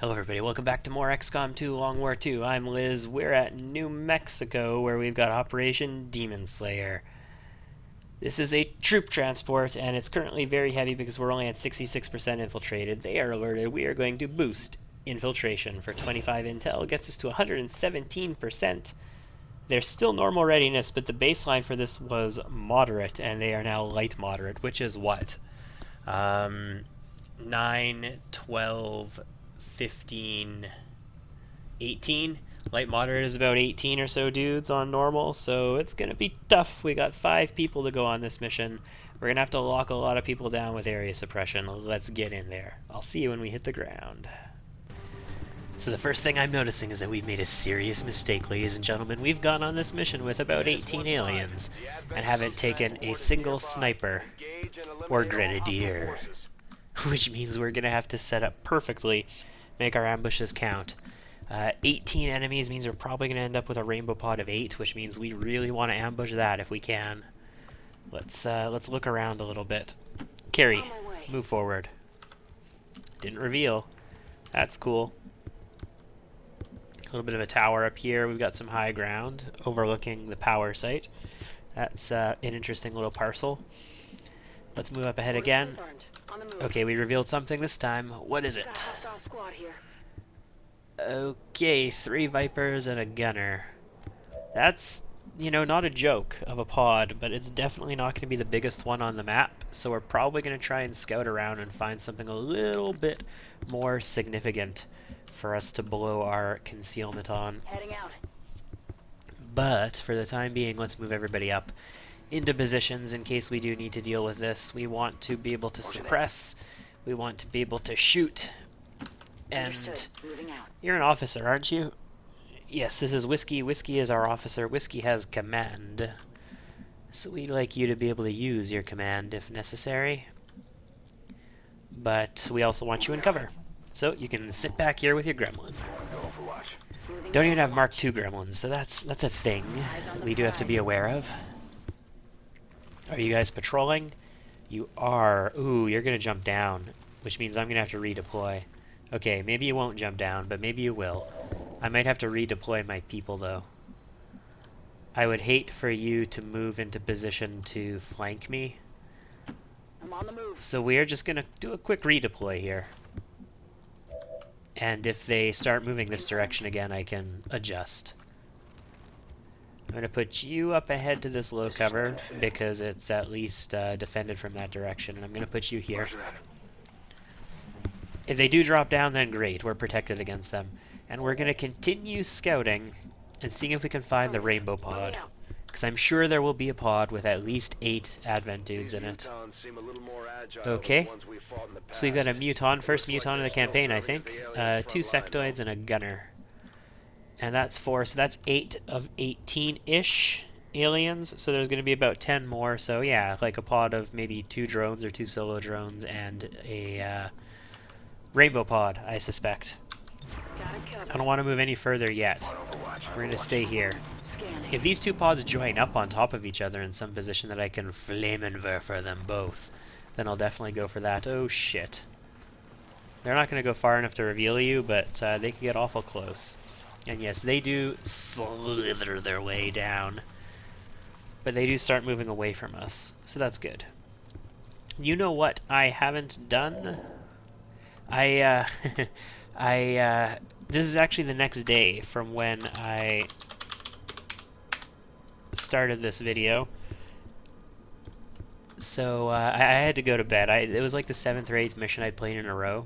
Hello everybody, welcome back to more XCOM 2 Long War 2. I'm Liz. We're at New Mexico where we've got Operation Demon Slayer. This is a troop transport and it's currently very heavy because we're only at 66% infiltrated. They are alerted. We are going to boost infiltration for 25 intel. Gets us to 117%. There's still normal readiness, but the baseline for this was moderate and they are now light moderate, which is what? 9, 12... 15, 18. Light moderate is about 18 or so dudes on normal, so it's gonna be tough. We got 5 people to go on this mission. We're gonna have to lock a lot of people down with area suppression. Let's get in there. I'll see you when we hit the ground. So the first thing I'm noticing is that we've made a serious mistake, ladies and gentlemen. We've gone on this mission with about 18 aliens and haven't taken a single sniper or grenadier, which means we're gonna have to set up perfectly, make our ambushes count. 18 enemies means we're probably going to end up with a rainbow pod of 8, which means we really want to ambush that if we can. Let's look around a little bit. Carrie, move forward. Didn't reveal. That's cool. A little bit of a tower up here. We've got some high ground overlooking the power site. That's an interesting little parcel. Let's move up ahead again. Okay, we revealed something this time. What is it? Okay, 3 Vipers and a gunner. That's, you know, not a joke of a pod, but it's definitely not going to be the biggest one on the map, so we're probably going to try and scout around and find something a little bit more significant for us to blow our concealment on. Heading out. But, for the time being, let's move everybody up into positions in case we do need to deal with this. We want to be able to suppress, we want to be able to shoot, and you're an officer, aren't you? Yes, this is Whiskey. Whiskey is our officer. Whiskey has command, so we'd like you to be able to use your command if necessary, but we also want you in cover, so you can sit back here with your gremlin. Don't even have Mark II gremlins, so that's a thing we do have to be aware of. Are you guys patrolling? You are. Ooh, you're going to jump down, which means I'm going to have to redeploy. Okay, maybe you won't jump down, but maybe you will. I might have to redeploy my people, though. I would hate for you to move into position to flank me. I'm on the move. So we're just going to do a quick redeploy here. And if they start moving this direction again, I can adjust. I'm going to put you up ahead to this low cover because it's at least defended from that direction, and I'm going to put you here. If they do drop down, then great, we're protected against them. And we're going to continue scouting and seeing if we can find the rainbow pod, because I'm sure there will be a pod with at least 8 Advent dudes in it. Okay, so we've got a Muton, first Muton in the campaign, I think. 2 sectoids and a gunner. And that's 4, so that's 8 of 18-ish aliens, so there's going to be about 10 more, so yeah, like a pod of maybe 2 drones or 2 solo drones and a rainbow pod, I suspect. I don't want to move any further yet. We're going to stay here. If these 2 pods join up on top of each other in some position that I can flammenwerfer them both, then I'll definitely go for that. Oh shit. They're not going to go far enough to reveal you, but they can get awful close. And yes, they do slither their way down. But they do start moving away from us, so that's good. You know what I haven't done? This is actually the next day from when I started this video. So I had to go to bed. It was like the 7th or 8th mission I'd played in a row,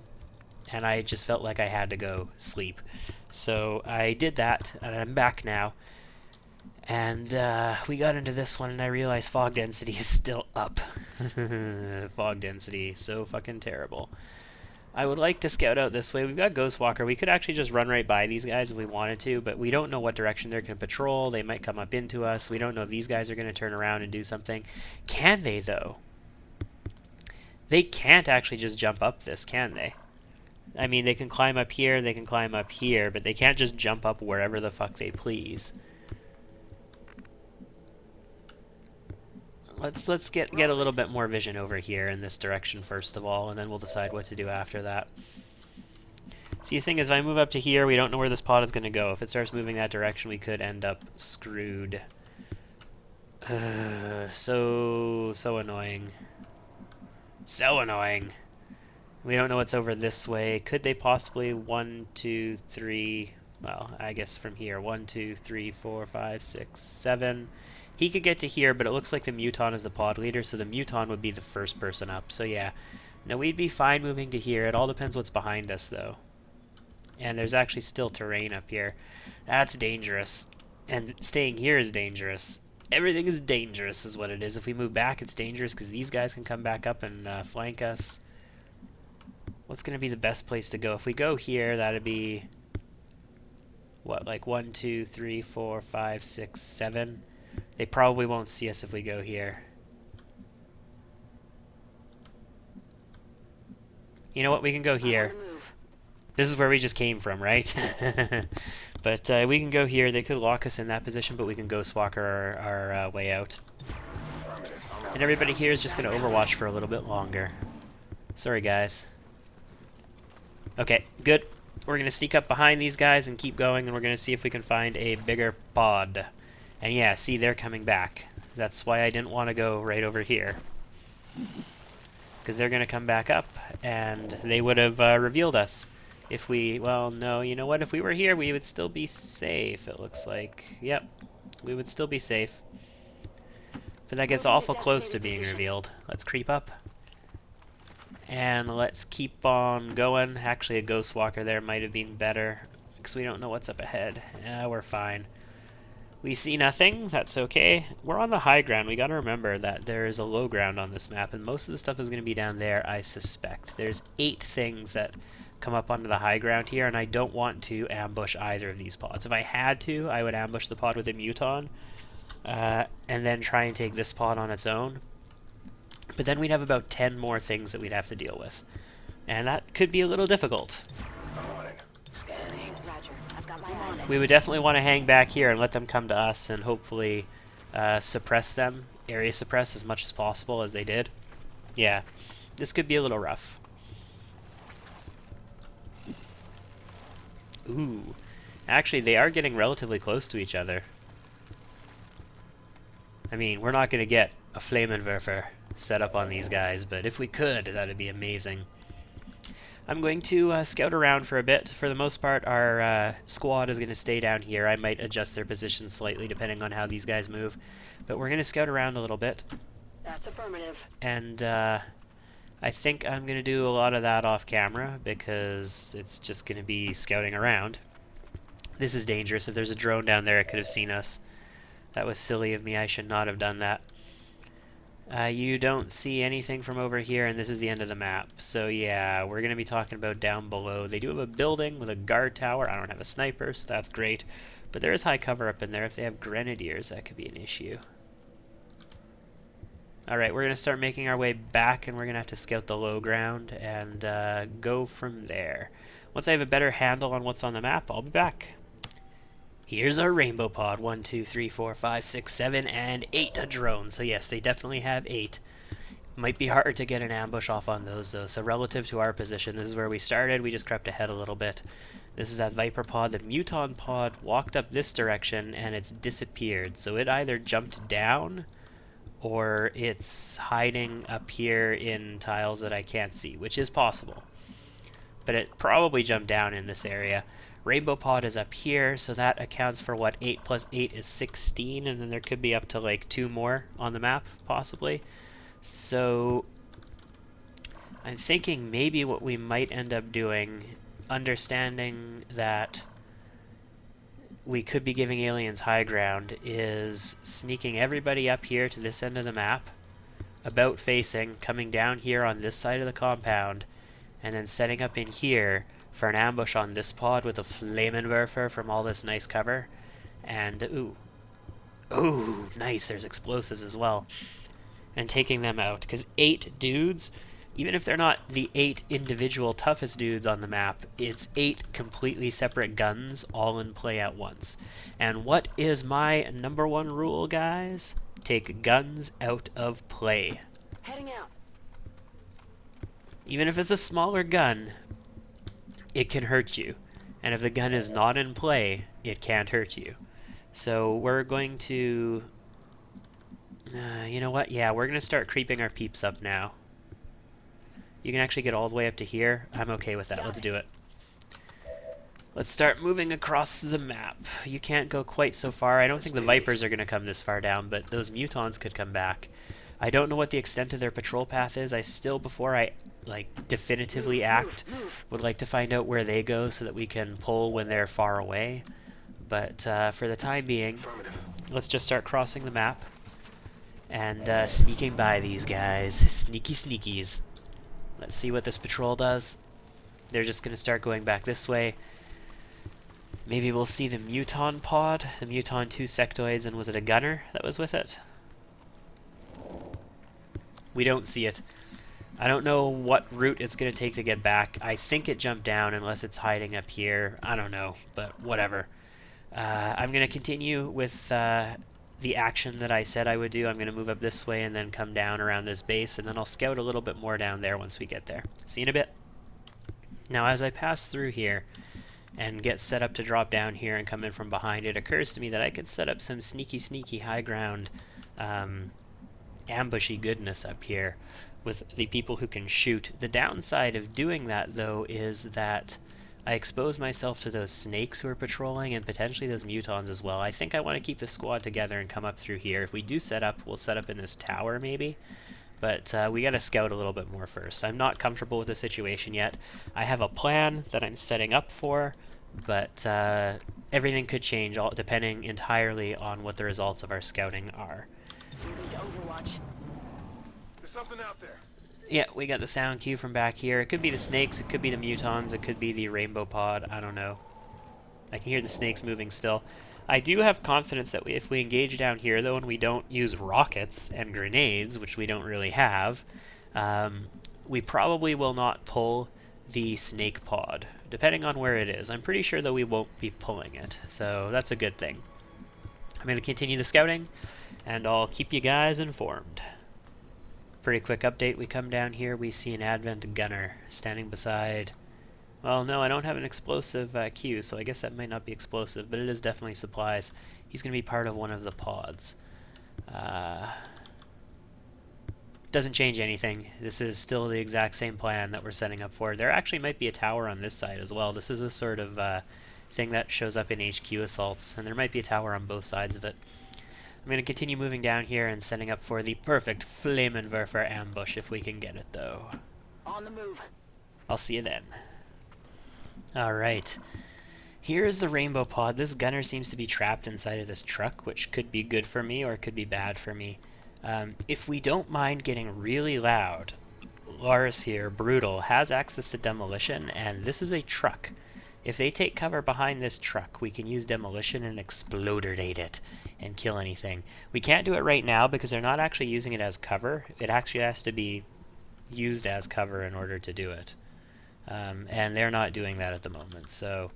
and I just felt like I had to go sleep. So I did that, and I'm back now. And we got into this one, and I realized fog density is still up. Fog density, so fucking terrible. I would like to scout out this way. We've got Ghostwalker. We could actually just run right by these guys if we wanted to, but we don't know what direction they're going to patrol. They might come up into us. We don't know if these guys are going to turn around and do something. Can they, though? They can't actually just jump up this, can they? I mean, they can climb up here, they can climb up here, but they can't just jump up wherever the fuck they please. Let's get a little bit more vision over here in this direction first of all, and then we'll decide what to do after that. See, the thing is, if I move up to here, we don't know where this pod is going to go. If it starts moving that direction, we could end up screwed. So annoying. So annoying. We don't know what's over this way. Could they possibly 1, 2, 3... Well, I guess from here. 1, 2, 3, 4, 5, 6, 7. He could get to here, but it looks like the Muton is the pod leader, so the Muton would be the first person up. So yeah. No, we'd be fine moving to here. It all depends what's behind us, though. And there's actually still terrain up here. That's dangerous. And staying here is dangerous. Everything is dangerous is what it is. If we move back, it's dangerous because these guys can come back up and flank us. What's going to be the best place to go? If we go here, that'd be... What, like 1, 2, 3, 4, 5, 6, 7? They probably won't see us if we go here. You know what? We can go here. This is where we just came from, right? But we can go here. They could lock us in that position, but we can Ghost Walker our way out. And everybody here is just going to overwatch for a little bit longer. Sorry, guys. Okay, good. We're going to sneak up behind these guys and keep going, and we're going to see if we can find a bigger pod. And yeah, see, they're coming back. That's why I didn't want to go right over here. Because they're going to come back up, and they would have revealed us. If we, well, no, you know what? If we were here, we would still be safe, it looks like. Yep, we would still be safe. But that gets awful close to being revealed. Let's creep up. And let's keep on going. Actually, a Ghost Walker there might have been better, because we don't know what's up ahead. Yeah, we're fine. We see nothing. That's okay. We're on the high ground. We gotta remember that there is a low ground on this map, and most of the stuff is going to be down there, I suspect. There's 8 things that come up onto the high ground here, and I don't want to ambush either of these pods. If I had to, I would ambush the pod with a Muton, and then try and take this pod on its own. But then we'd have about 10 more things that we'd have to deal with. And that could be a little difficult. We would definitely want to hang back here and let them come to us and hopefully suppress them, area suppress as much as possible as they did. Yeah, this could be a little rough. Ooh, actually they are getting relatively close to each other. I mean, we're not going to get a Flammenwerfer set up on these guys, but if we could, that'd be amazing. I'm going to scout around for a bit. For the most part, our squad is going to stay down here. I might adjust their position slightly depending on how these guys move, but we're going to scout around a little bit. That's affirmative. And I think I'm going to do a lot of that off camera because it's just going to be scouting around. This is dangerous. If there's a drone down there, it could have seen us. That was silly of me. I should not have done that. You don't see anything from over here, and this is the end of the map. So yeah, we're going to be talking about down below. They do have a building with a guard tower. I don't have a sniper, so that's great. But there is high cover up in there. If they have grenadiers, that could be an issue. Alright, we're going to start making our way back, and we're going to have to scout the low ground and go from there. Once I have a better handle on what's on the map, I'll be back. Here's our rainbow pod. 1, 2, 3, 4, 5, 6, 7, and 8 drones. So yes, they definitely have 8. Might be hard to get an ambush off on those, though. So relative to our position, this is where we started. We just crept ahead a little bit. This is that Viper pod. The Muton pod walked up this direction, and it's disappeared. So it either jumped down, or it's hiding up here in tiles that I can't see, which is possible. But it probably jumped down in this area. Rainbow pod is up here, so that accounts for what, 8 plus 8 is 16, and then there could be up to like 2 more on the map, possibly. So I'm thinking maybe what we might end up doing, understanding that we could be giving aliens high ground, is sneaking everybody up here to this end of the map, about facing, coming down here on this side of the compound, and then setting up in here for an ambush on this pod with a Flammenwerfer from all this nice cover. And, ooh, nice, there's explosives as well. And taking them out, because 8 dudes, even if they're not the 8 individual toughest dudes on the map, it's 8 completely separate guns all in play at once. And what is my #1 rule, guys? Take guns out of play. Heading out. Even if it's a smaller gun, it can hurt you. And if the gun is not in play, it can't hurt you. So we're going to... you know what? Yeah, we're going to start creeping our peeps up now. You can actually get all the way up to here. I'm okay with that. Let's do it. Let's start moving across the map. You can't go quite so far. I don't think the Vipers are going to come this far down, but those Mutons could come back. I don't know what the extent of their patrol path is. I still, before I definitively act, would like to find out where they go so that we can pull when they're far away. But for the time being, let's just start crossing the map and sneaking by these guys. Sneaky sneakies. Let's see what this patrol does. They're just going to start going back this way. Maybe we'll see the Muton pod, the Muton 2 sectoids, and was it a gunner that was with it? We don't see it. I don't know what route it's going to take to get back. I think it jumped down unless it's hiding up here. I don't know, but whatever. I'm going to continue with the action that I said I would do. I'm going to move up this way and then come down around this base, and then I'll scout a little bit more down there once we get there. See you in a bit. Now, as I pass through here and get set up to drop down here and come in from behind, it occurs to me that I could set up some sneaky high ground ambushy goodness up here with the people who can shoot. The downside of doing that, though, is that I expose myself to those snakes who are patrolling and potentially those mutons as well. I think I want to keep the squad together and come up through here. If we do set up, we'll set up in this tower maybe. But we got to scout a little bit more first. I'm not comfortable with the situation yet. I have a plan that I'm setting up for, but everything could change depending entirely on what the results of our scouting are. There's something out there. Yeah, we got the sound cue from back here. It could be the snakes, it could be the mutons, it could be the rainbow pod, I don't know. I can hear the snakes moving still. I do have confidence that if we engage down here, though, and we don't use rockets and grenades, which we don't really have, we probably will not pull the snake pod, depending on where it is. I'm pretty sure, though, we won't be pulling it, so that's a good thing. I'm going to continue the scouting, and I'll keep you guys informed. Pretty quick update. We come down here, we see an Advent gunner standing beside... Well, no, I don't have an explosive queue, so I guess that might not be explosive, but it is definitely supplies. He's going to be part of one of the pods. Doesn't change anything. This is still the exact same plan that we're setting up for. There actually might be a tower on this side as well. This is a sort of thing that shows up in HQ assaults, and there might be a tower on both sides of it. I'm going to continue moving down here and setting up for the perfect Flammenwerfer ambush if we can get it, though. On the move. I'll see you then. Alright. Here is the rainbow pod. This gunner seems to be trapped inside of this truck, which could be good for me or it could be bad for me. If we don't mind getting really loud, Lars here, Brutal, has access to demolition, and this is a truck. If they take cover behind this truck, we can use demolition and explodernate it and kill anything. We can't do it right now because they're not actually using it as cover. It actually has to be used as cover in order to do it. And they're not doing that at the moment. So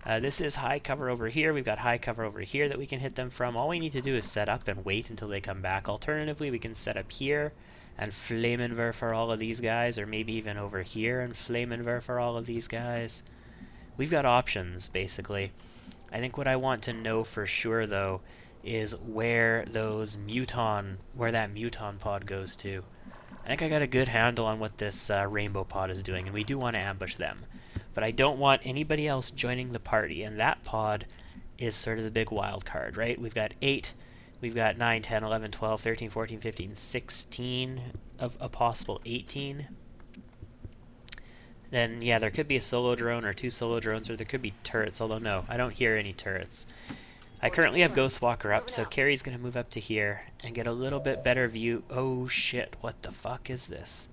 this is high cover over here. We've got high cover over here that we can hit them from. All we need to do is set up and wait until they come back. Alternatively, we can set up here and Flammenwerfer all of these guys, or maybe even over here and Flammenwerfer all of these guys. We've got options, basically. I think what I want to know for sure, though, is where that muton pod goes to. I think I got a good handle on what this rainbow pod is doing, and we do want to ambush them. But I don't want anybody else joining the party, and that pod is sort of the big wild card, right? We've got 8, we've got 9, 10, 11, 12, 13, 14, 15, 16 of a possible 18. Then, yeah, there could be a solo drone or 2 solo drones, or there could be turrets, although no, I don't hear any turrets. I currently have Ghostwalker up, so Carrie's going to move up to here and get a little bit better view. Oh shit, what the fuck is this?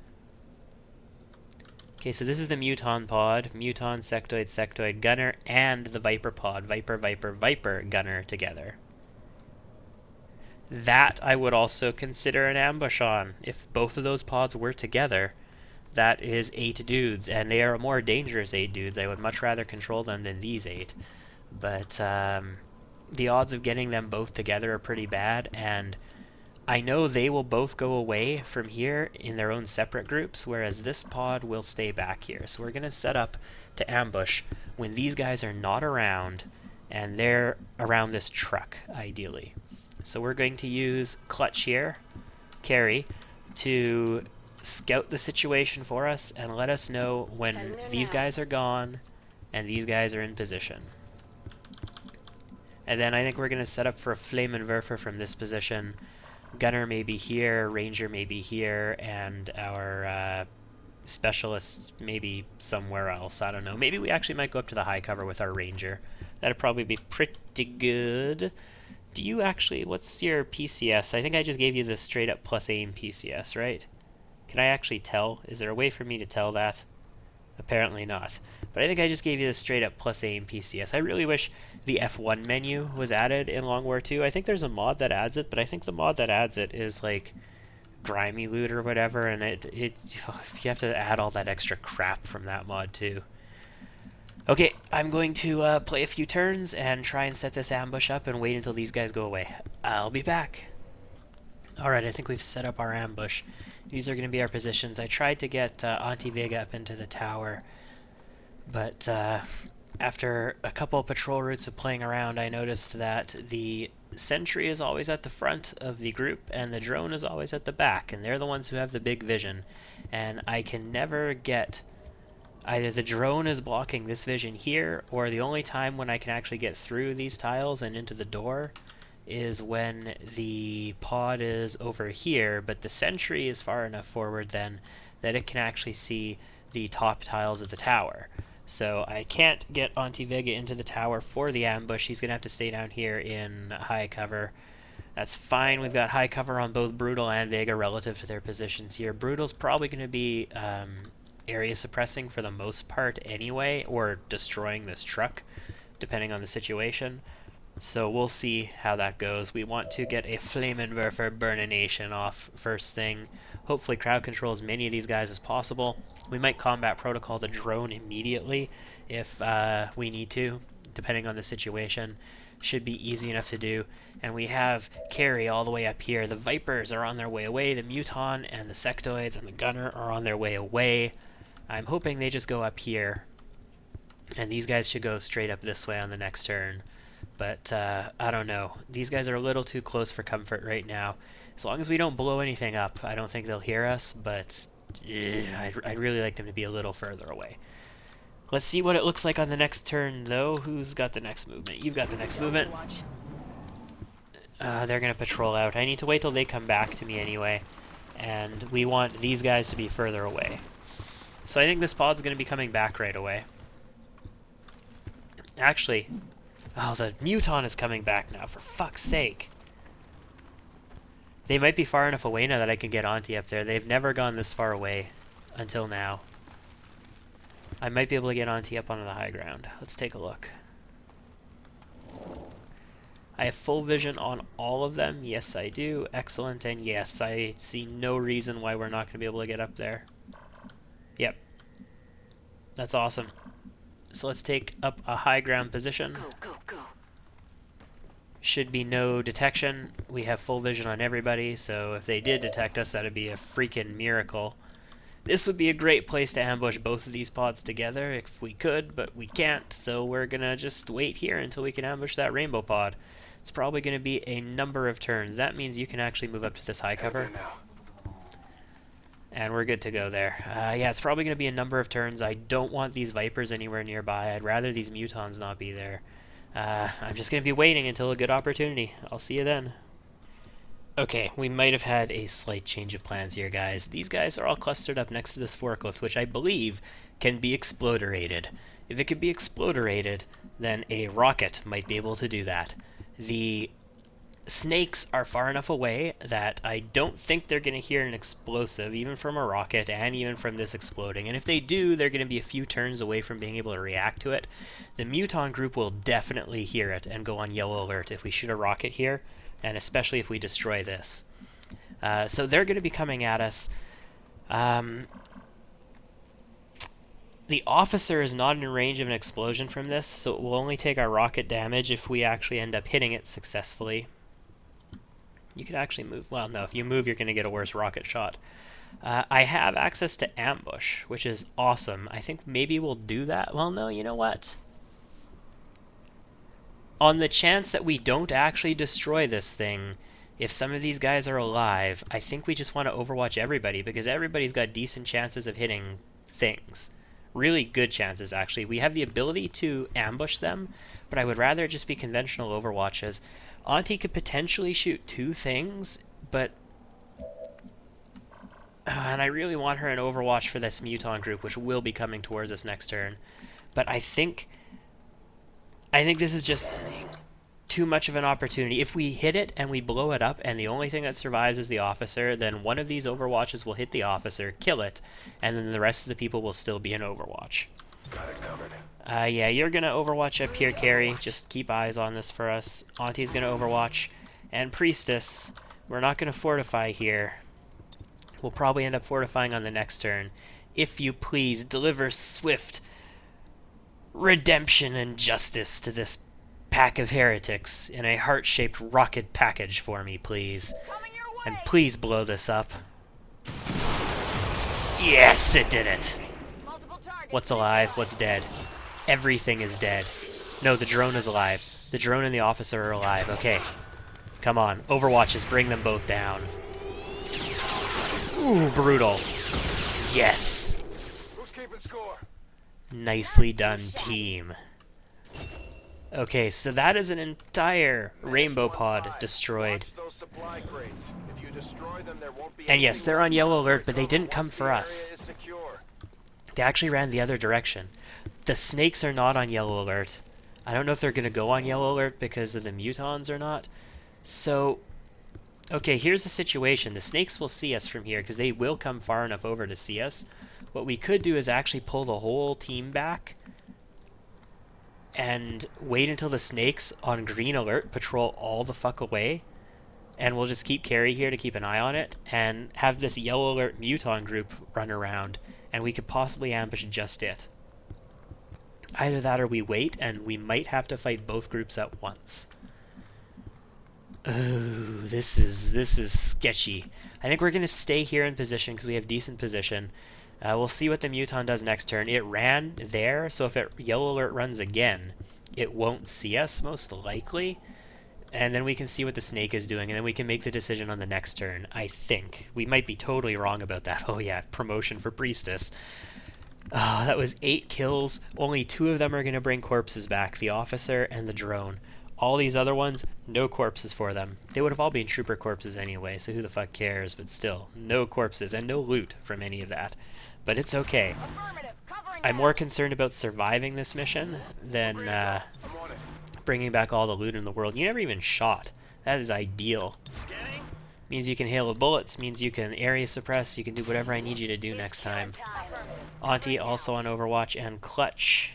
Okay, so this is the Muton pod, Muton, Sectoid, Gunner, and the Viper pod, Viper, Gunner together. That I would also consider an ambush on. If both of those pods were together, that is 8 dudes, and they are more dangerous 8 dudes. I would much rather control them than these 8. But, the odds of getting them both together are pretty bad, and I know they will both go away from here in their own separate groups, whereas this pod will stay back here. So we're going to set up to ambush when these guys are not around and they're around this truck, ideally. So we're going to use Clutch here, Carry, to scout the situation for us and let us know when these guys are gone and these guys are in position. And then I think we're going to set up for a Flammenwerfer from this position. Gunner may be here, Ranger may be here, and our specialists maybe somewhere else. I don't know. Maybe we actually might go up to the high cover with our Ranger. That'd probably be pretty good. Do you actually, what's your PCS? I think I just gave you the straight up plus aim PCS, right? Can I actually tell? Is there a way for me to tell that? Apparently not. But I think I just gave you the straight up plus aim PCS. I really wish the F1 menu was added in Long War 2. I think there's a mod that adds it, but I think the mod that adds it is like grimy loot or whatever, and you have to add all that extra crap from that mod too. Okay, I'm going to play a few turns and try and set this ambush up and wait until these guys go away. I'll be back. Alright, I think we've set up our ambush. These are going to be our positions. I tried to get Auntie Vega up into the tower, but after a couple patrol routes of playing around, I noticed that the sentry is always at the front of the group and the drone is always at the back, and they're the ones who have the big vision. And I can never get... Either the drone is blocking this vision here, or the only time when I can actually get through these tiles and into the door is when the pod is over here, but the sentry is far enough forward then that it can actually see the top tiles of the tower. So I can't get Auntie Vega into the tower for the ambush. She's going to have to stay down here in high cover. That's fine. We've got high cover on both Brutal and Vega relative to their positions here. Brutal's probably going to be area suppressing for the most part anyway, or destroying this truck, depending on the situation. So we'll see how that goes. We want to get a Flammenwerfer Burnination off first thing. Hopefully crowd control as many of these guys as possible. We might combat protocol the drone immediately if we need to, depending on the situation. Should be easy enough to do. And we have Carry all the way up here. The Vipers are on their way away. The Muton and the Sectoids and the Gunner are on their way away. I'm hoping they just go up here. And these guys should go straight up this way on the next turn. But I don't know. These guys are a little too close for comfort right now. As long as we don't blow anything up, I don't think they'll hear us, but I'd really like them to be a little further away. Let's see what it looks like on the next turn, though. Who's got the next movement? You've got the next movement. They're going to patrol out. I need to wait till they come back to me anyway. And we want these guys to be further away. So I think this pod's going to be coming back right away. Actually... Oh, the Muton is coming back now, for fuck's sake. They might be far enough away now that I can get Auntie up there. They've never gone this far away until now. I might be able to get Auntie up onto the high ground. Let's take a look. I have full vision on all of them. Yes, I do. Excellent. And yes, I see no reason why we're not going to be able to get up there. Yep. That's awesome. So let's take up a high ground position. Go, go, go. Should be no detection. We have full vision on everybody, so if they did detect us, that'd be a freaking miracle. This would be a great place to ambush both of these pods together if we could, but we can't, so we're gonna just wait here until we can ambush that rainbow pod. It's probably gonna be a number of turns. That means you can actually move up to this high cover. And we're good to go there. Yeah, it's probably going to be a number of turns. I don't want these Vipers anywhere nearby. I'd rather these Mutons not be there. I'm just going to be waiting until a good opportunity. I'll see you then. Okay, we might have had a slight change of plans here, guys. These guys are all clustered up next to this forklift, which I believe can be exploderated. If it could be exploderated, then a rocket might be able to do that. The snakes are far enough away that I don't think they're going to hear an explosive, even from a rocket and even from this exploding. And if they do, they're going to be a few turns away from being able to react to it. The Muton group will definitely hear it and go on yellow alert if we shoot a rocket here, and especially if we destroy this. So they're going to be coming at us. The officer is not in range of an explosion from this, so it will only take our rocket damage if we actually end up hitting it successfully. You could actually move. Well, no, if you move, you're going to get a worse rocket shot. I have access to ambush, which is awesome. I think maybe we'll do that. Well, no, you know what? On the chance that we don't actually destroy this thing, if some of these guys are alive, I think we just want to overwatch everybody, because everybody's got decent chances of hitting things. Really good chances, actually. We have the ability to ambush them, but I would rather just be conventional overwatches. Auntie could potentially shoot 2 things, but... and I really want her in Overwatch for this Muton group, which will be coming towards us next turn. But I think this is just too much of an opportunity. If we hit it and we blow it up and the only thing that survives is the officer, then one of these Overwatches will hit the officer, kill it, and then the rest of the people will still be in Overwatch. Got it covered. Yeah, you're gonna Overwatch up here, Carrie. Just keep eyes on this for us. Auntie's gonna Overwatch. And Priestess, we're not gonna fortify here. We'll probably end up fortifying on the next turn. If you please, deliver swift redemption and justice to this pack of heretics in a heart-shaped rocket package for me, please. Coming your way. And please blow this up. Yes, it did it! Multiple targets. What's alive? What's dead? Everything is dead. No, the drone is alive. The drone and the officer are alive. Okay. Come on. Overwatches, bring them both down. Ooh, brutal. Yes! Who's keeping score? Nicely done, team. Okay, so that is an entire rainbow pod destroyed. Watch those supply crates. If you destroy them, there won't be And yes, anything they're on left. yellow alert, but they didn't come for Once us. the area is secure. They actually ran the other direction. The snakes are not on yellow alert. I don't know if they're going to go on yellow alert because of the mutons or not. So, okay, here's the situation. The snakes will see us from here because they will come far enough over to see us. What we could do is actually pull the whole team back and wait until the snakes on green alert patrol all the fuck away. And we'll just keep Carrie here to keep an eye on it and have this yellow alert muton group run around. And we could possibly ambush just it. Either that or we wait, and we might have to fight both groups at once. Ooh, this is sketchy. I think we're going to stay here in position because we have decent position. We'll see what the muton does next turn. It ran there, so if yellow alert runs again, it won't see us, most likely. And then we can see what the snake is doing, and then we can make the decision on the next turn, I think. We might be totally wrong about that. Oh yeah, promotion for Priestess. Oh, that was 8 kills. Only 2 of them are going to bring corpses back, the officer and the drone. All these other ones, no corpses for them. They would have all been trooper corpses anyway, so who the fuck cares? But still, no corpses and no loot from any of that. But it's okay. Affirmative. Covering I'm them. more concerned about surviving this mission than I'm on it. bringing back all the loot in the world. You never even shot. That is ideal. Scanning. Means you can hail with bullets, means you can area suppress, you can do whatever I need you to do next time. Auntie also on Overwatch, and Clutch.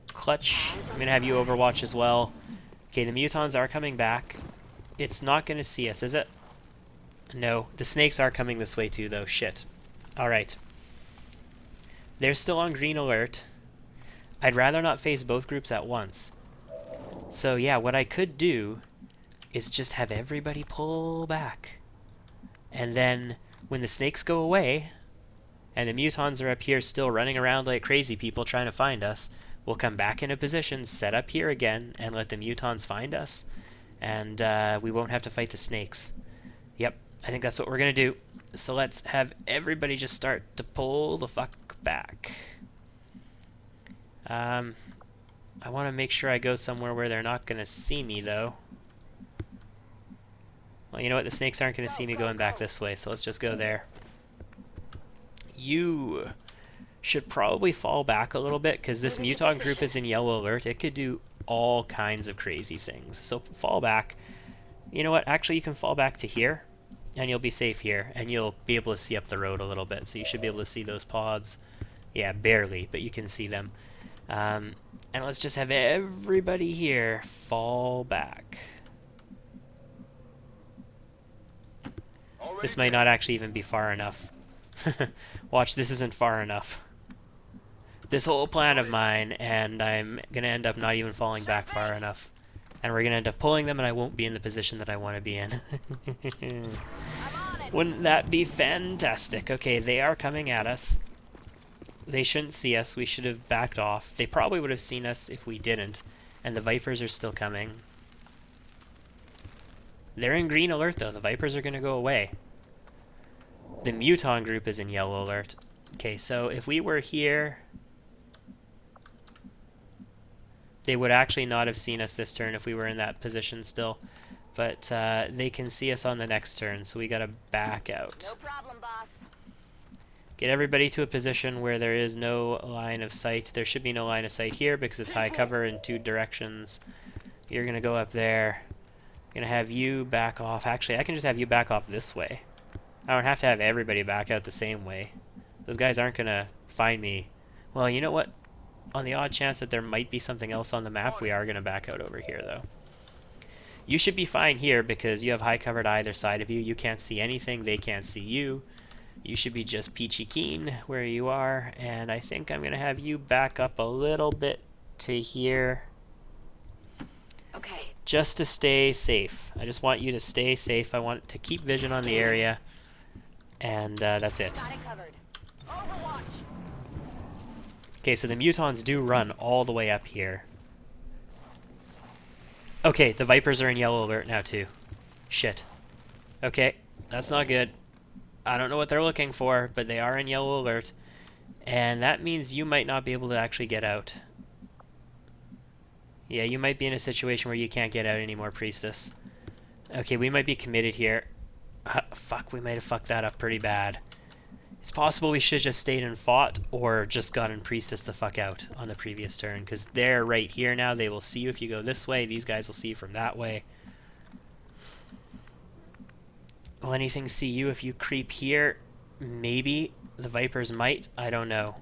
Clutch, I'm going to have you Overwatch as well. Okay, the mutons are coming back. It's not going to see us, is it? No, the snakes are coming this way too, though. Shit. Alright. They're still on green alert. I'd rather not face both groups at once. So yeah, what I could do is just have everybody pull back. And then, when the snakes go away, and the mutons are up here still running around like crazy people trying to find us, we'll come back into position, set up here again, and let the mutons find us. And we won't have to fight the snakes. Yep, I think that's what we're going to do. So let's have everybody just start to pull the fuck back. I want to make sure I go somewhere where they're not going to see me, though. Well, you know what? The snakes aren't going to see me going back this way, so let's just go there. You should probably fall back a little bit, because this muton group is in yellow alert. It could do all kinds of crazy things. So fall back. You know what? Actually, you can fall back to here, and you'll be safe here, and you'll be able to see up the road a little bit. So you should be able to see those pods. Yeah, barely, but you can see them. And let's just have everybody here fall back. This might not actually even be far enough. Watch, this isn't far enough. This whole plan of mine, and I'm gonna end up not even falling back far enough. And we're gonna end up pulling them, and I won't be in the position that I want to be in. I'm on it. Wouldn't that be fantastic? Okay, they are coming at us. They shouldn't see us. We should have backed off. They probably would have seen us if we didn't. And the Vipers are still coming. They're in green alert, though. The Vipers are going to go away. The Muton group is in yellow alert. Okay, so if we were here, they would actually not have seen us this turn if we were in that position still. But they can see us on the next turn, so we got to back out. No problem, boss. Get everybody to a position where there is no line of sight. There should be no line of sight here because it's high cover in 2 directions. You're going to go up there. I'm going to have you back off. Actually, I can just have you back off this way. I don't have to have everybody back out the same way. Those guys aren't going to find me. Well, you know what? On the odd chance that there might be something else on the map, we are going to back out over here, though. You should be fine here because you have high cover to either side of you. You can't see anything. They can't see you. You should be just peachy keen where you are. And I think I'm going to have you back up a little bit to here. Okay. Just to stay safe. I just want you to stay safe. I want to keep vision on the area. And that's it. Got it covered. Overwatch. Okay, so the Mutons do run all the way up here. Okay, the Vipers are in yellow alert now too. Shit. Okay, that's not good. I don't know what they're looking for, but they are in yellow alert. And that means you might not be able to actually get out. Yeah, you might be in a situation where you can't get out anymore, Priestess. Okay, we might be committed here. Fuck, we might have fucked that up pretty bad. It's possible we should have just stayed and fought, or just gotten Priestess the fuck out on the previous turn, because they're right here now. They will see you if you go this way. These guys will see you from that way. Will anything see you if you creep here? Maybe. The Vipers might. I don't know.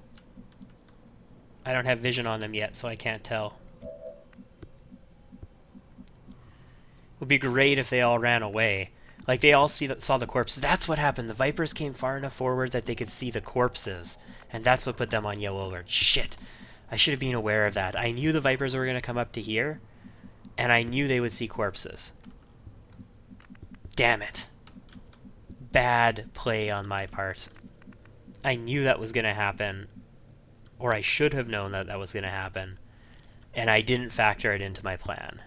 I don't have vision on them yet, so I can't tell. It would be great if they all ran away. Like, they all saw the corpses. That's what happened. The Vipers came far enough forward that they could see the corpses. And that's what put them on yellow alert. Shit. I should have been aware of that. I knew the Vipers were going to come up to here. And I knew they would see corpses. Damn it. Bad play on my part. I knew that was going to happen. Or I should have known that that was going to happen. And I didn't factor it into my plan.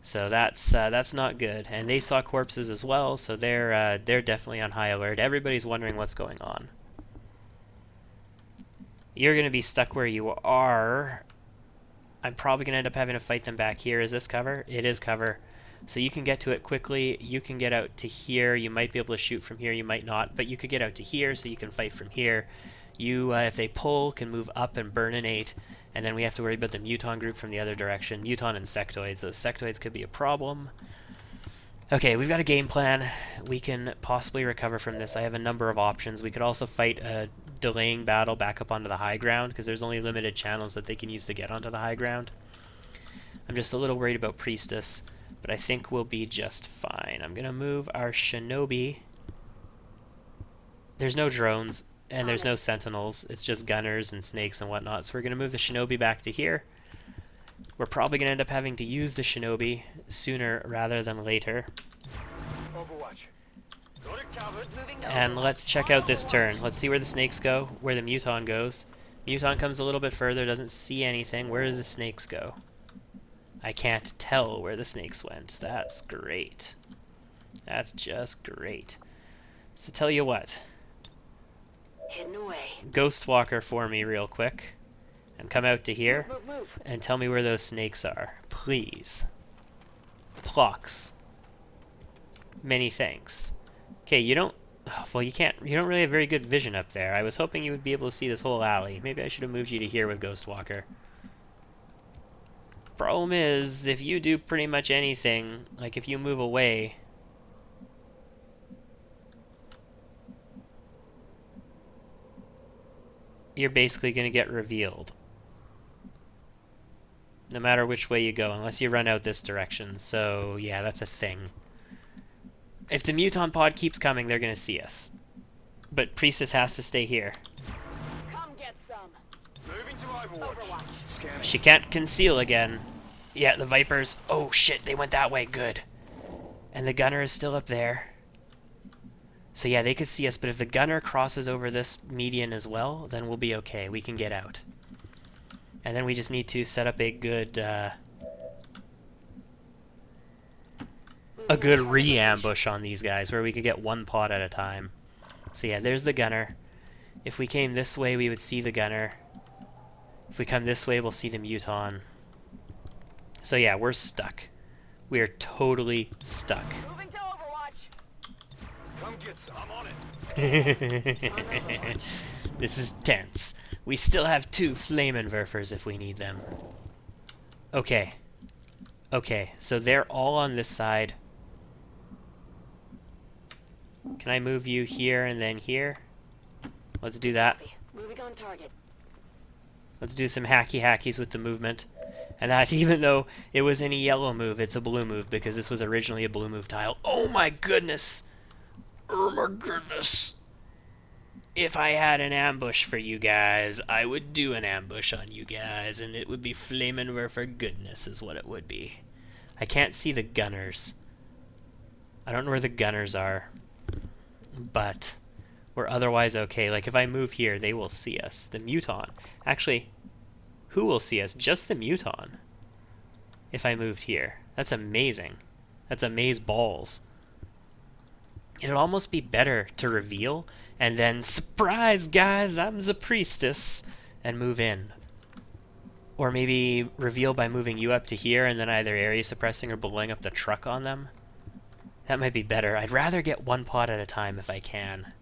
So that's not good. And they saw corpses as well, so they're definitely on high alert. Everybody's wondering what's going on. You're going to be stuck where you are. I'm probably going to end up having to fight them back here. Is this cover? It is cover. So you can get to it quickly. You can get out to here. You might be able to shoot from here. You might not. But you could get out to here, so you can fight from here. You, if they pull, can move up and burninate. And then we have to worry about the Muton group from the other direction. Muton and Sectoids. Those Sectoids could be a problem. Okay, we've got a game plan. We can possibly recover from this. I have a number of options. We could also fight a delaying battle back up onto the high ground, because there's only limited channels that they can use to get onto the high ground. I'm just a little worried about Priestess, but I think we'll be just fine. I'm going to move our Shinobi. There's no drones. And there's no sentinels, it's just gunners and snakes and whatnot. So we're going to move the Shinobi back to here. We're probably going to end up having to use the Shinobi sooner rather than later. Overwatch. Got it covered. Moving to And let's check out this turn. Let's see where the snakes go, where the Muton goes. Muton comes a little bit further, doesn't see anything. Where do the snakes go? I can't tell where the snakes went. That's great. That's just great. So tell you what. hidden away. Ghost Walker for me real quick. And come out to here. Move. And tell me where those snakes are. Please. Plucks. Many thanks. Okay, you don't... Well, you don't really have very good vision up there. I was hoping you would be able to see this whole alley. Maybe I should have moved you to here with Ghost Walker. Problem is, if you do pretty much anything, like if you move away... you're basically going to get revealed. No matter which way you go, unless you run out this direction. So, yeah, that's a thing. If the Muton pod keeps coming, they're going to see us. But Priestess has to stay here. Come get some. Moving to Overwatch. Overwatch. Scanning. She can't conceal again. Yeah, the Vipers. Oh shit, they went that way. Good. And the gunner is still up there. So yeah, they could see us, but if the gunner crosses over this median as well, then we'll be okay. We can get out. And then we just need to set up a good re-ambush on these guys, where we could get one pod at a time. So yeah, there's the gunner. If we came this way, we would see the gunner. If we come this way, we'll see the muton. So yeah, we're stuck. We are totally stuck. Moving to Overwatch. Come get some. I'm on it. This is tense. We still have 2 Flammenwerfers if we need them. Okay. Okay, so they're all on this side. Can I move you here and then here? Let's do that. Moving on target. Let's do some hackies with the movement. And that, even though it was in a yellow move, it's a blue move, because this was originally a blue move tile. Oh my goodness! Oh my goodness! If I had an ambush for you guys, I would do an ambush on you guys, and it would be Flammenwerfer goodness is what it would be. I can't see the gunners. I don't know where the gunners are. But we're otherwise okay. Like, if I move here, they will see us. The muton. Actually, who will see us? Just the muton. If I moved here. That's amazing. That's amaze balls. It'd almost be better to reveal and then, surprise guys, I'm the priestess, and move in. Or maybe reveal by moving you up to here and then either area suppressing or blowing up the truck on them. That might be better. I'd rather get one pod at a time if I can.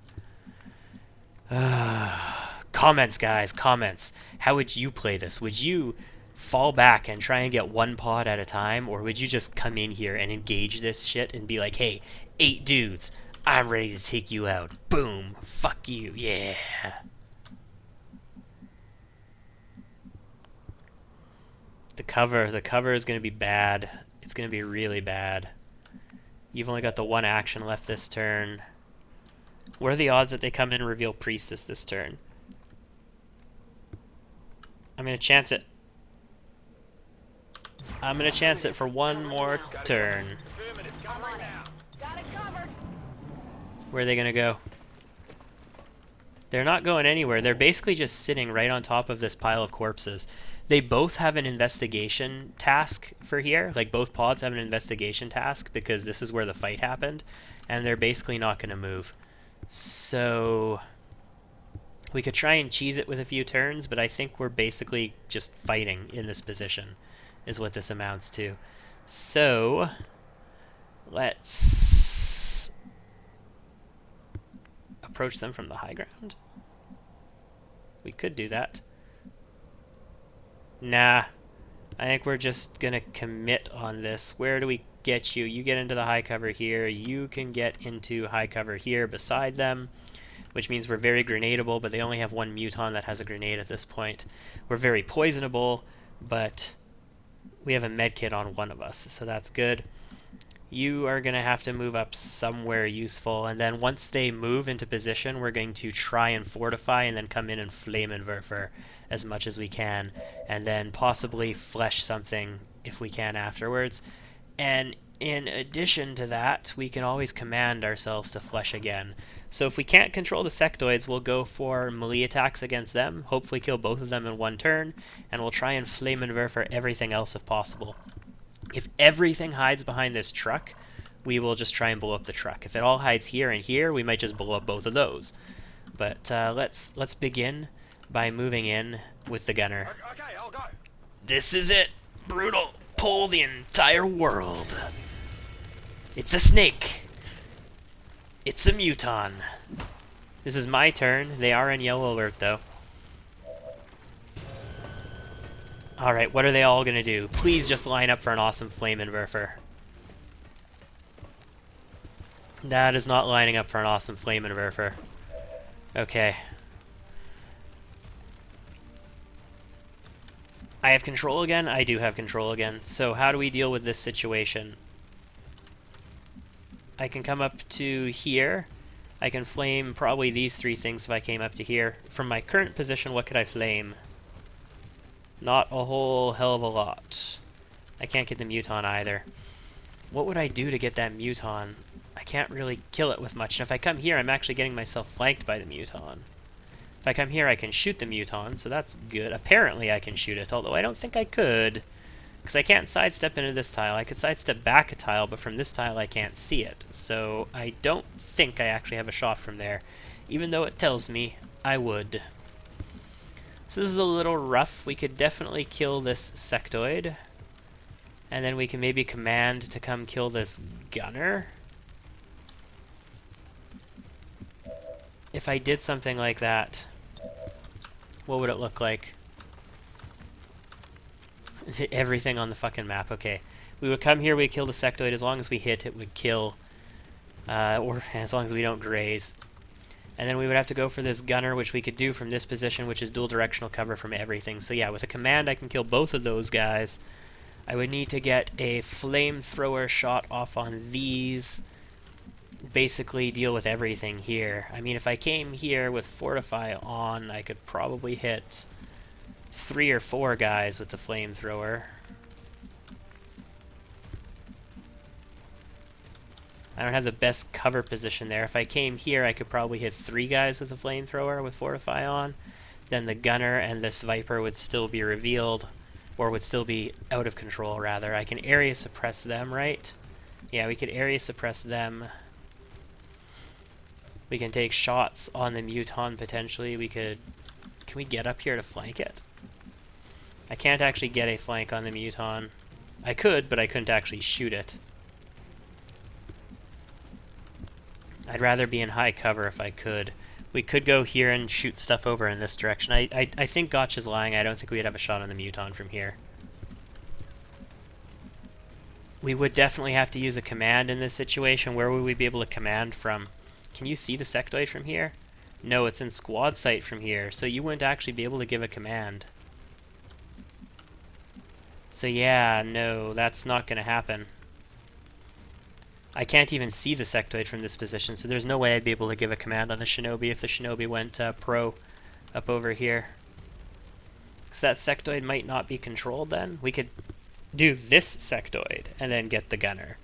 Comments, guys, comments. How would you play this? Would you fall back and try and get one pod at a time, or would you just come in here and engage this shit and be like, hey, 8 dudes, I'm ready to take you out. Boom. Fuck you. Yeah. The cover is going to be bad. It's going to be really bad. You've only got the 1 action left this turn. What are the odds that they come in and reveal Priestess this turn? I'm going to chance it. I'm going to chance it for 1 more turn. Got it covered. Where are they going to go? They're not going anywhere. They're basically just sitting right on top of this pile of corpses. They both have an investigation task for here. Like, both pods have an investigation task because this is where the fight happened. And they're basically not going to move. So we could try and cheese it with a few turns, but I think we're basically just fighting in this position is what this amounts to. So let's approach them from the high ground. We could do that. Nah, I think we're just gonna commit on this. Where do we get you? You get into the high cover here. You can get into high cover here beside them, which means we're very grenadable, but they only have 1 muton that has a grenade at this point. We're very poisonable, but we have a medkit on 1 of us, so that's good. You are going to have to move up somewhere useful, and then once they move into position, we're going to try and fortify and then come in and Flammenwerfer as much as we can, and then possibly flesh something if we can afterwards. And in addition to that, we can always command ourselves to flesh again. So if we can't control the sectoids, we'll go for melee attacks against them, hopefully kill both of them in 1 turn, and we'll try and Flammenwerfer everything else if possible. If everything hides behind this truck, we will just try and blow up the truck. If it all hides here and here, we might just blow up both of those. But let's begin by moving in with the gunner. Okay, I'll go. This is it. Brutal. Pull the entire world. It's a snake. It's a muton. This is my turn. They are in yellow alert, though. Alright, what are they all going to do? Please just line up for an awesome Flammenwerfer. That is not lining up for an awesome Flammenwerfer. Okay. I have control again? I do have control again. So how do we deal with this situation? I can come up to here. I can flame probably these 3 things if I came up to here. From my current position, what could I flame? Not a whole hell of a lot. I can't get the muton either. What would I do to get that muton? I can't really kill it with much. And if I come here, I'm actually getting myself flanked by the muton. If I come here, I can shoot the muton, so that's good. Apparently I can shoot it, although I don't think I could. Because I can't sidestep into this tile. I could sidestep back a tile, but from this tile I can't see it. So I don't think I actually have a shot from there, even though it tells me I would. So this is a little rough. We could definitely kill this sectoid. And then we can maybe command to come kill this gunner. If I did something like that, what would it look like? Everything on the fucking map. Okay. We would come here, we'd kill the sectoid. As long as we hit, it would kill. Or as long as we don't graze. And then we would have to go for this gunner, which we could do from this position, which is dual directional cover from everything. So yeah, with a command I can kill both of those guys. I would need to get a flamethrower shot off on these. Basically deal with everything here. I mean, if I came here with Fortify on, I could probably hit 3 or 4 guys with the flamethrower. I don't have the best cover position there. If I came here, I could probably hit 3 guys with the flamethrower with Fortify on. Then the gunner and this Viper would still be revealed, or would still be out of control, rather. I can area suppress them, right? Yeah, we could area suppress them. We can take shots on the muton, potentially. We could... Can we get up here to flank it? I can't actually get a flank on the muton. I could, but I couldn't actually shoot it. I'd rather be in high cover if I could. We could go here and shoot stuff over in this direction. I think Gotch is lying. I don't think we'd have a shot on the muton from here. We would definitely have to use a command in this situation. Where would we be able to command from? Can you see the sectoid from here? No, it's in squad sight from here, so you wouldn't actually be able to give a command. So yeah, no, that's not going to happen. I can't even see the sectoid from this position, so there's no way I'd be able to give a command on the shinobi if the shinobi went pro up over here. So that sectoid might not be controlled then. We could do this sectoid and then get the gunner.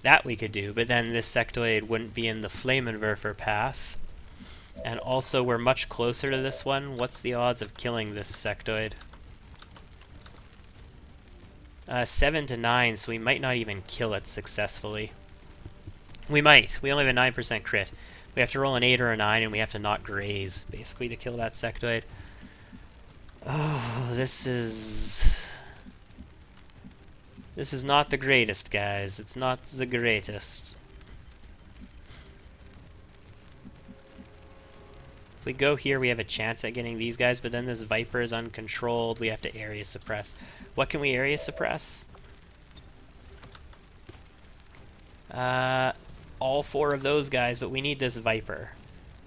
That we could do, but then this sectoid wouldn't be in the Flammenwerfer path. And also, we're much closer to this one. What's the odds of killing this sectoid? 7 to 9, so we might not even kill it successfully. We might. We only have a 9% crit. We have to roll an 8 or a 9, and we have to not graze, basically, to kill that sectoid. Oh, this is not the greatest, guys. It's not the greatest. If we go here, we have a chance at getting these guys, but then this Viper is uncontrolled. We have to area suppress. What can we area suppress? All 4 of those guys, but we need this Viper.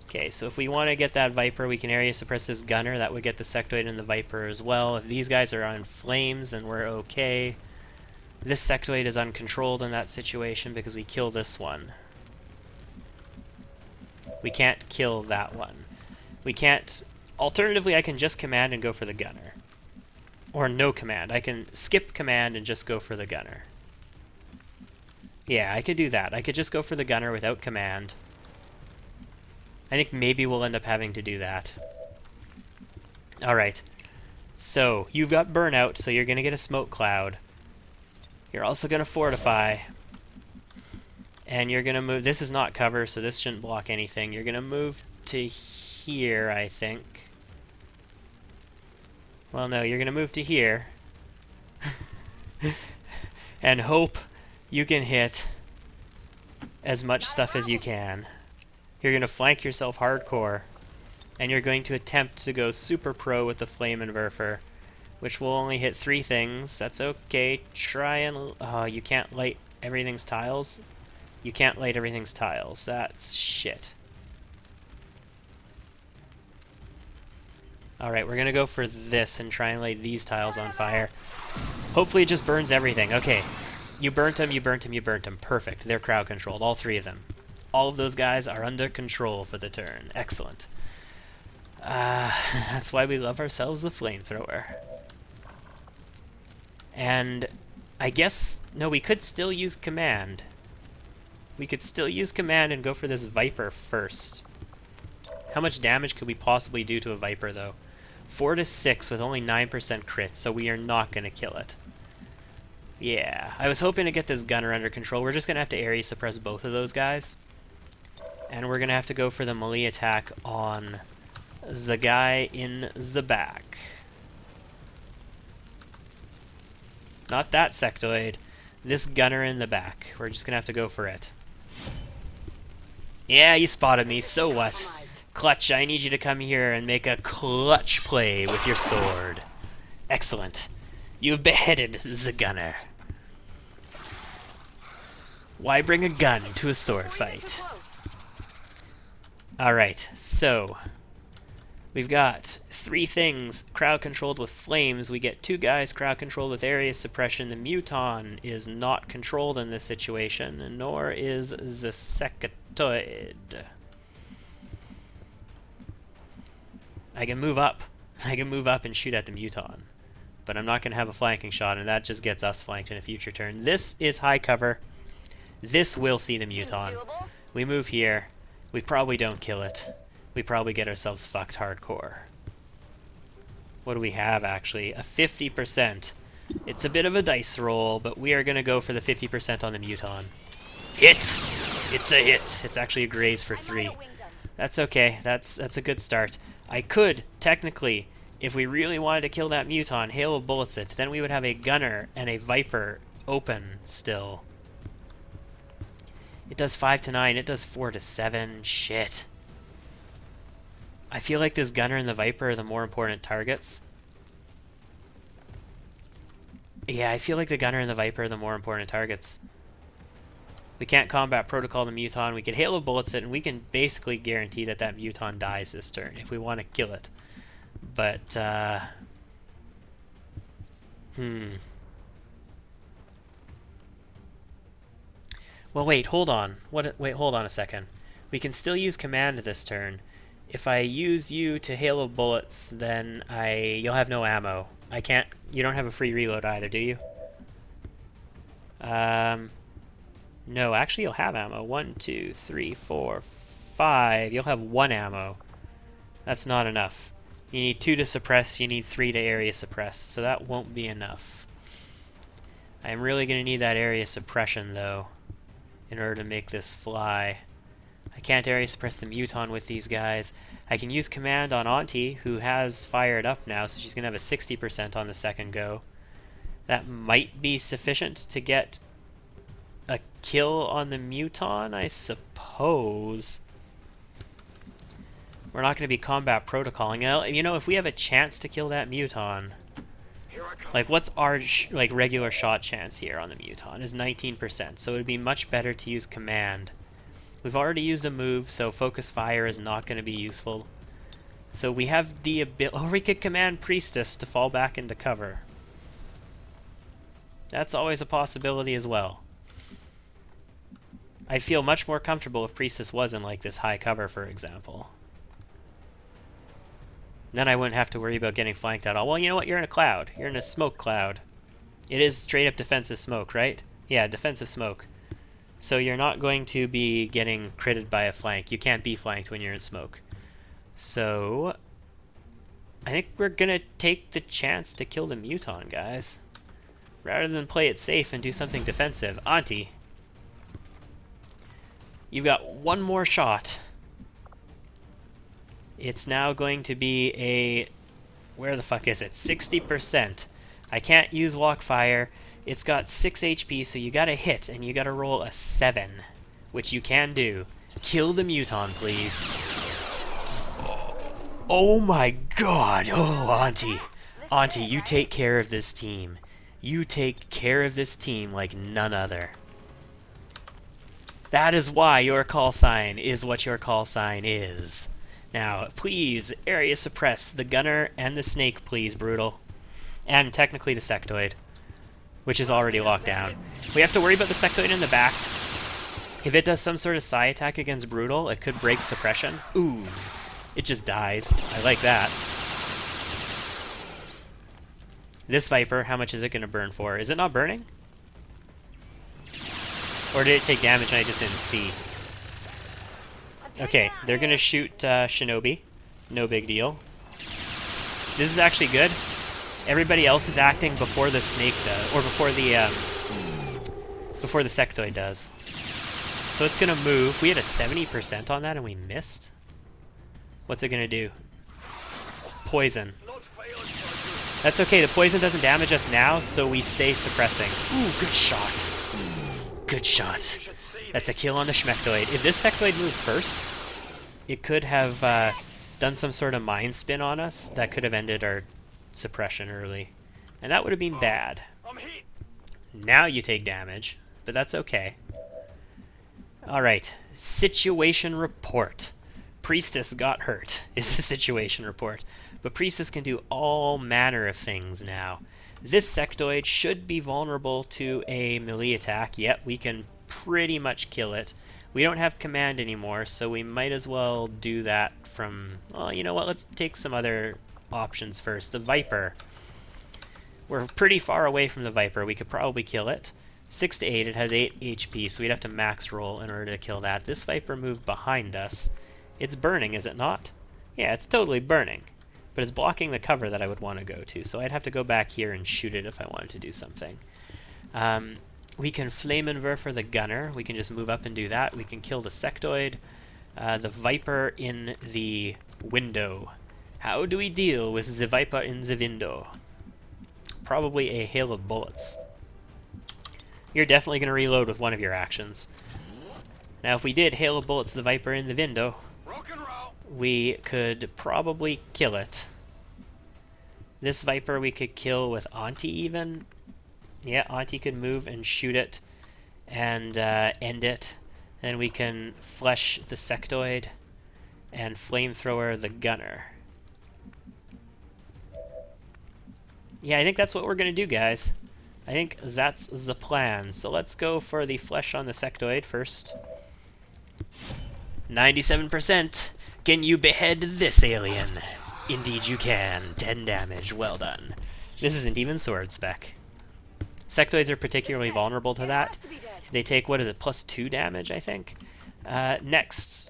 Okay, so if we want to get that Viper, we can area suppress this gunner. That would get the sectoid and the Viper as well. If these guys are on flames, then we're okay. This sectoid is uncontrolled in that situation because we kill this one. We can't kill that one. We can't... Alternatively, I can just command and go for the gunner. Or no command. I can skip command and just go for the gunner. Yeah, I could do that. I could just go for the gunner without command. I think maybe we'll end up having to do that. Alright. So, you've got burnout, so you're going to get a smoke cloud. You're also going to fortify. And you're going to move... This is not cover, so this shouldn't block anything. You're going to move to here, I think. Well, no, you're going to move to here. And hope you can hit as much stuff as you can. You're going to flank yourself hardcore. And you're going to attempt to go super pro with the Flammenwerfer, which will only hit 3 things. That's okay. Try and... Oh, you can't light everything's tiles? You can't light everything's tiles. That's shit. Alright, we're going to go for this and try and light these tiles on fire. Hopefully it just burns everything. Okay. You burnt them, you burnt them, you burnt them. Perfect. They're crowd controlled. All 3 of them. All of those guys are under control for the turn. Excellent. That's why we love ourselves the flamethrower. And I guess... No, we could still use command. We could still use command and go for this Viper first. How much damage could we possibly do to a Viper, though? 4 to 6 with only 9% crit, so we are not going to kill it. Yeah, I was hoping to get this gunner under control. We're just going to have to area suppress both of those guys. And we're going to have to go for the melee attack on the guy in the back. Not that sectoid. This gunner in the back. We're just going to have to go for it. Yeah, you spotted me. So what? Clutch, I need you to come here and make a clutch play with your sword. Excellent. You've beheaded the gunner. Why bring a gun to a sword fight? Alright, so we've got 3 things crowd controlled with flames. We get 2 guys crowd controlled with area suppression. The Muton is not controlled in this situation, nor is the sectoid. I can move up. I can move up and shoot at the Muton. But I'm not going to have a flanking shot, and that just gets us flanked in a future turn. This is high cover. This will see the Muton. We move here. We probably don't kill it. We probably get ourselves fucked hardcore. What do we have, actually? A 50%. It's a bit of a dice roll, but we are going to go for the 50% on the Muton. Hit! It's a hit. It's actually a graze for 3. That's okay. That's a good start. I could, technically, if we really wanted to kill that Muton, hail of bullets it. Then we would have a gunner and a Viper open still. It does 5 to 9. It does 4 to 7. Shit. I feel like this gunner and the Viper are the more important targets. Yeah, I feel like the gunner and the Viper are the more important targets. We can't combat protocol the Muton. We can hail of bullets it, and we can basically guarantee that that Muton dies this turn if we want to kill it. But, Well, wait, hold on. Wait, hold on a second. We can still use command this turn. If I use you to hail of bullets, then you'll have no ammo. I can't... You don't have a free reload either, do you? No, actually you'll have ammo. 1, 2, 3, 4, 5. You'll have 1 ammo. That's not enough. You need 2 to suppress, you need 3 to area suppress, so that won't be enough. I'm really going to need that area suppression, though, in order to make this fly. I can't area suppress the Muton with these guys. I can use command on Auntie, who has fired up now, so she's going to have a 60% on the second go. That might be sufficient to get a kill on the Muton, I suppose. We're not going to be combat protocoling. You know, if we have a chance to kill that Muton, like, what's our regular shot chance here on the Muton? Is 19%, so it would be much better to use command. We've already used a move, so focus fire is not going to be useful. So we have the ability... Oh, we could command Priestess to fall back into cover. That's always a possibility as well. I'd feel much more comfortable if Priestess wasn't like this high cover, for example. Then I wouldn't have to worry about getting flanked at all. Well, you know what? You're in a cloud. You're in a smoke cloud. It is straight up defensive smoke, right? Yeah, defensive smoke. So you're not going to be getting critted by a flank. You can't be flanked when you're in smoke. So I think we're going to take the chance to kill the Muton, guys. Rather than play it safe and do something defensive. Auntie, you've got 1 more shot. It's now going to be a... Where the fuck is it? 60%. I can't use walk fire. It's got 6 HP, so you gotta hit, and you gotta roll a 7. Which you can do. Kill the Muton, please. Oh my god! Oh, Auntie. Auntie, you take care of this team. You take care of this team like none other. That is why your call sign is what your call sign is. Now, please, area suppress the gunner and the snake, please, Brutal. And technically the sectoid, which is already locked down. We have to worry about the sectoid in the back. If it does some sort of psi attack against Brutal, it could break suppression. Ooh, it just dies. I like that. This Viper, how much is it going to burn for? Is it not burning? Or did it take damage and I just didn't see? Okay, they're gonna shoot Shinobi. No big deal. This is actually good. Everybody else is acting before the snake does, or before the sectoid does. So it's gonna move. We had a 70% on that and we missed. What's it gonna do? Poison. That's okay, the poison doesn't damage us now, so we stay suppressing. Ooh, good shot. Good shot. That's a kill on the Schmectoid. If this sectoid moved first, it could have done some sort of mind spin on us that could have ended our suppression early. And that would have been bad. Now you take damage, but that's okay. Alright, situation report. Priestess got hurt is the situation report. But Priestess can do all manner of things now. This sectoid should be vulnerable to a melee attack, yet we can pretty much kill it. We don't have command anymore, so we might as well do that from... Well, you know what, let's take some other options first. The Viper. We're pretty far away from the Viper. We could probably kill it. 6 to 8, it has 8 HP, so we'd have to max roll in order to kill that. This Viper moved behind us. It's burning, is it not? Yeah, it's totally burning. But it's blocking the cover that I would want to go to, so I'd have to go back here and shoot it if I wanted to do something. We can Flammenwerfer the gunner. We can just move up and do that. We can kill the sectoid. The Viper in the window. How do we deal with the Viper in the window? Probably a hail of bullets. You're definitely going to reload with one of your actions. Now if we did hail of bullets the Viper in the window, we could probably kill it. This Viper we could kill with Auntie even. Yeah, Auntie could move and shoot it and end it. Then we can flesh the sectoid and flamethrower the gunner. Yeah, I think that's what we're going to do, guys. I think that's the plan. So let's go for the flesh on the sectoid first. 97%. Can you behead this alien? Indeed you can. 10 damage. Well done. This isn't even sword spec. Sectoids are particularly vulnerable to that. They take, what is it, +2 damage, I think? Next,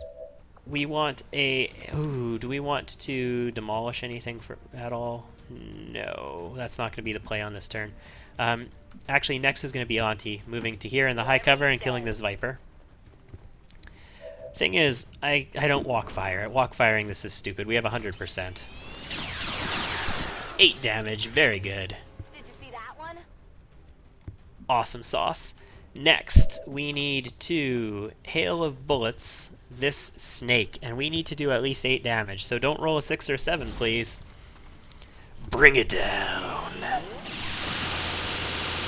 we want a... Ooh, do we want to demolish anything at all? No, that's not going to be the play on this turn. Actually, next is going to be Auntie, moving to here in the high cover and killing this Viper. Thing is, I don't walk fire. At walk firing, this is stupid. We have 100%. 8 damage, very good. Did you see that one? Awesome sauce. Next, we need to hail of bullets this snake, and we need to do at least 8 damage. So don't roll a 6 or 7, please. Bring it down.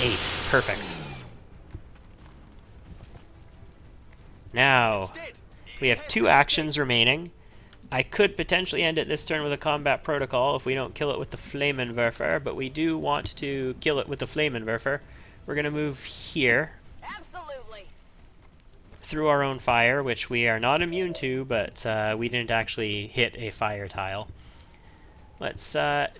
8, perfect. Now, we have 2 actions remaining. I could potentially end it this turn with a combat protocol if we don't kill it with the Flammenwerfer, but we do want to kill it with the Flammenwerfer. We're going to move here. Absolutely. Through our own fire, which we are not immune to, but we didn't actually hit a fire tile. Let's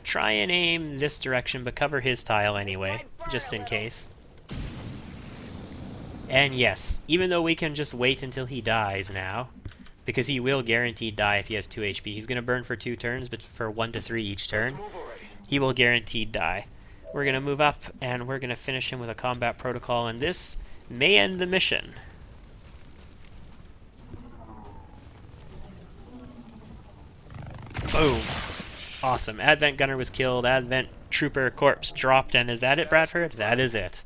try and aim this direction, but cover his tile anyway, just in case. And yes, even though we can just wait until he dies now, because he will guaranteed die if he has 2 HP. He's going to burn for 2 turns, but for 1 to 3 each turn, he will guaranteed die. We're going to move up, and we're going to finish him with a combat protocol, and this may end the mission. Boom. Awesome. Advent Gunner was killed, Advent Trooper Corpse dropped, and is that it, Bradford? That is it.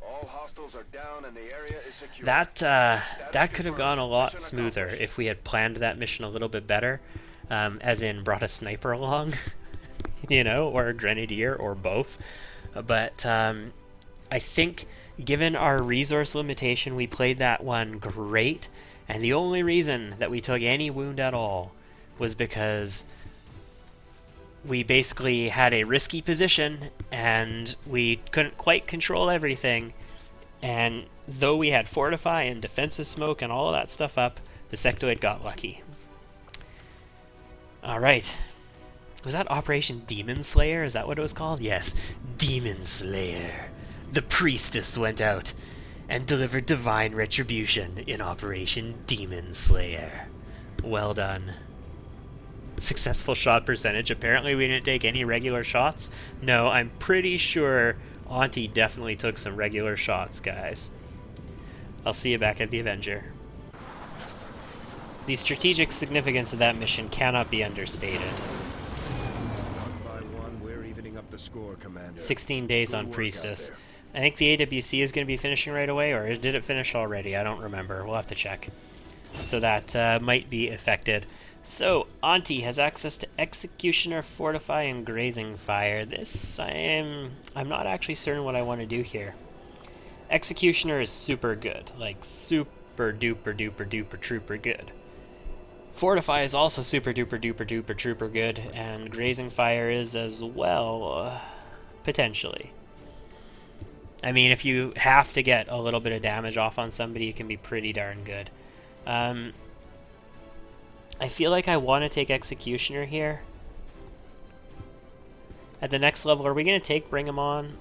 That could have gone a lot smoother if we had planned that mission a little bit better, as in brought a sniper along, you know, or a grenadier, or both. But I think, given our resource limitation, we played that one great, and the only reason that we took any wound at all was because we basically had a risky position, and we couldn't quite control everything, and though we had Fortify and Defensive Smoke and all of that stuff up, the sectoid got lucky. Alright. Was that Operation Demon Slayer? Is that what it was called? Yes. Demon Slayer. The priestess went out and delivered divine retribution in Operation Demon Slayer. Well done. Successful shot percentage. Apparently we didn't take any regular shots. No, I'm pretty sure Auntie definitely took some regular shots, guys. I'll see you back at the Avenger. The strategic significance of that mission cannot be understated. One by one, we're evening up the score, Commander. 16 days Good on work out Priestess. there. I think the AWC is going to be finishing right away, or did it finish already? I don't remember. We'll have to check. So that might be affected. So, Auntie has access to Executioner, Fortify, and Grazing Fire. This, I'm not actually certain what I want to do here. Executioner is super good. Like, super duper duper duper trooper good. Fortify is also super duper duper duper trooper good, and Grazing Fire is as well, potentially. I mean, if you have to get a little bit of damage off on somebody, it can be pretty darn good. I feel like I want to take Executioner here. At the next level, are we going to take Bring 'em On?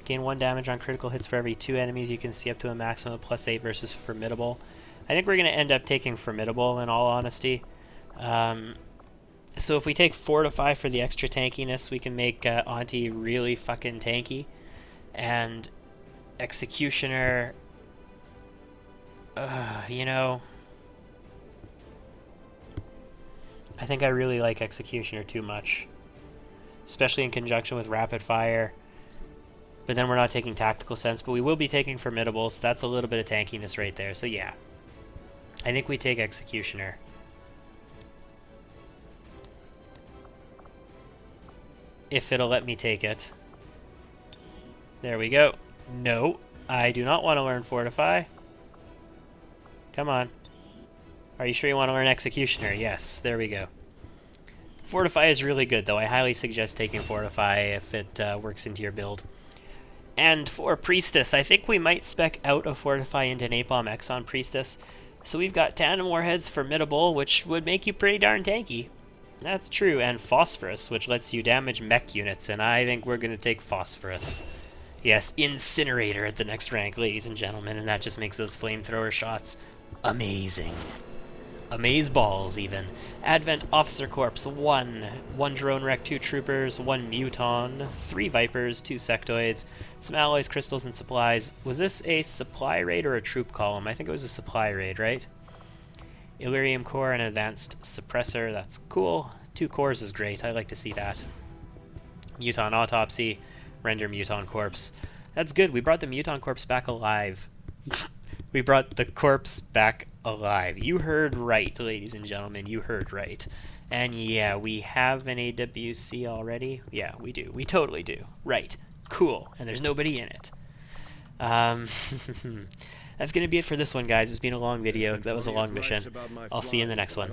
Gain 1 damage on critical hits for every 2 enemies. You can see up to a maximum of +8 versus Formidable. I think we're going to end up taking Formidable, in all honesty. So if we take Fortify for the extra tankiness, we can make Auntie really fucking tanky. And Executioner... you know... I think I really like Executioner too much. Especially in conjunction with Rapid Fire. But then we're not taking Tactical Sense, but we will be taking Formidable, so that's a little bit of tankiness right there. So yeah. I think we take Executioner. If it'll let me take it. There we go. No, I do not want to learn Fortify. Come on. Are you sure you want to learn Executioner? Yes, there we go. Fortify is really good, though. I highly suggest taking Fortify if it works into your build. And for Priestess, I think we might spec out a Fortify into Napalm X on Priestess. So we've got Tandem Warheads, Formidable, which would make you pretty darn tanky. That's true, and Phosphorus, which lets you damage mech units, and I think we're going to take Phosphorus. Yes, Incinerator at the next rank, ladies and gentlemen, and that just makes those flamethrower shots amazing. Amaze balls, even. Advent Officer Corps, 1 Drone Wreck, 2 Troopers, 1 Muton, 3 Vipers, 2 Sectoids, some alloys, crystals, and supplies. Was this a supply raid or a troop column? I think it was a supply raid, right? Illyrium Core and Advanced Suppressor, that's cool. 2 cores is great, I like to see that. Muton Autopsy, Render Muton Corpse. That's good, we brought the Muton Corpse back alive. We brought the corpse back alive. You heard right, ladies and gentlemen. You heard right. And yeah, we have an AWC already. Yeah, we do. We totally do. Right. Cool. And there's nobody in it. That's going to be it for this one, guys. It's been a long video. That was a long mission. I'll see you in the next one.